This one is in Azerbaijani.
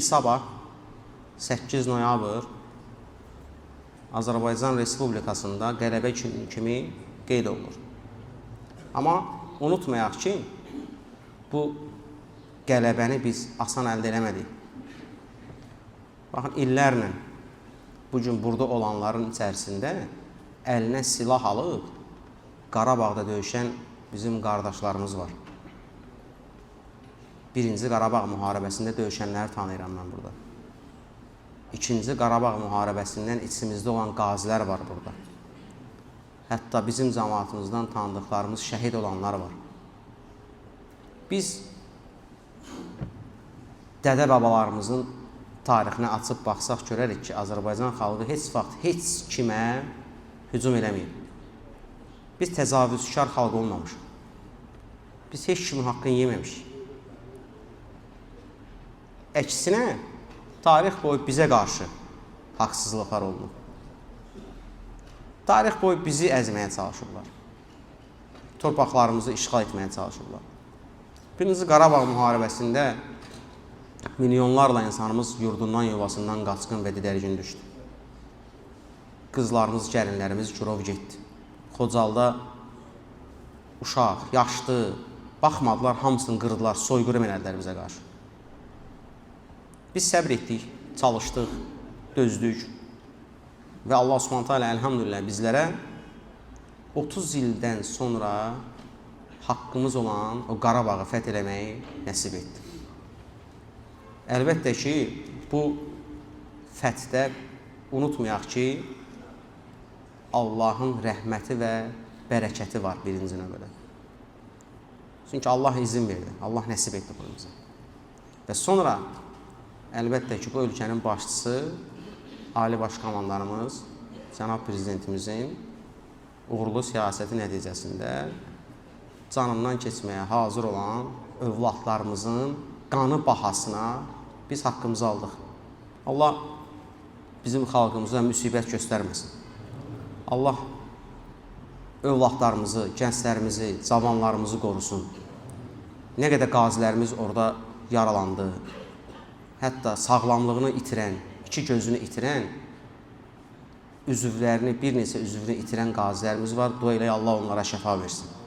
Sabah 8 noyabr Azərbaycan Respublikasında qələbə kimi qeyd olunur. Amma unutmayaq ki, bu qələbəni biz asan əldə eləmədik. Baxın, illərlə bugün burada olanların içərisində əlinə silah alıb Qarabağda döyüşən bizim qardaşlarımız var. Birinci Qarabağ müharibəsində döyüşənləri tanıyıram mən burada. İkinci Qarabağ müharibəsindən içimizdə olan qazilər var burada. Hətta bizim cəmaatımızdan tanıdıqlarımız şəhid olanlar var. Biz dədə-babalarımızın tarixinə açıb baxsaq görərik ki, Azərbaycan xalqı heç vaxt heç kimə hücum eləməyib. Biz təcavüzkar xalq olmamışıq. Biz heç kimin haqqını yeməmişik. Əksinə, tarix boyu bizə qarşı haqsızlıqlar olunub. Tarix boyu bizi əzməyə çalışırlar. Torpaqlarımızı işğal etməyə çalışırlar. Birinci Qarabağ müharibəsində milyonlarla insanımız yurdundan, yuvasından qaçqın və didərgin düşdü. Qızlarımız, gəlinlərimiz girov getdi. Xocalda uşaq, yaşlı, baxmadılar, hamısını qırdılar, soyqırım elədilər bizə qarşı. Biz səbr etdik, çalışdıq, dözdük və Allah Subhanahu taala elhamdülillah bizlərə 30 ildən sonra haqqımız olan o Qarabağı fəth eləməyi nəsib etdi. Əlbəttə ki, bu fəthdə unutmayaq ki, Allahın rəhməti və bərəkəti var birinci növbədə. Çünki Allah izin verdi, Allah nəsib etdi bunu bizə. Və sonra əlbəttə ki, bu ölkənin başçısı, ali baş komandanımız, cənab prezidentimizin uğurlu siyasəti nəticəsində canından keçməyə hazır olan övladlarımızın qanı bahasına biz haqqımızı aldıq. Allah bizim xalqımıza müsibət göstərməsin. Allah övladlarımızı, gənclərimizi, cavanlarımızı qorusun. Nə qədər qazilərimiz orada yaralandı, hətta sağlamlığını itirən, iki gözünü itirən, üzvlərini, bir neçə üzvünü itirən qazilərimiz var. Dua ilə Allah onlara şəfa versin.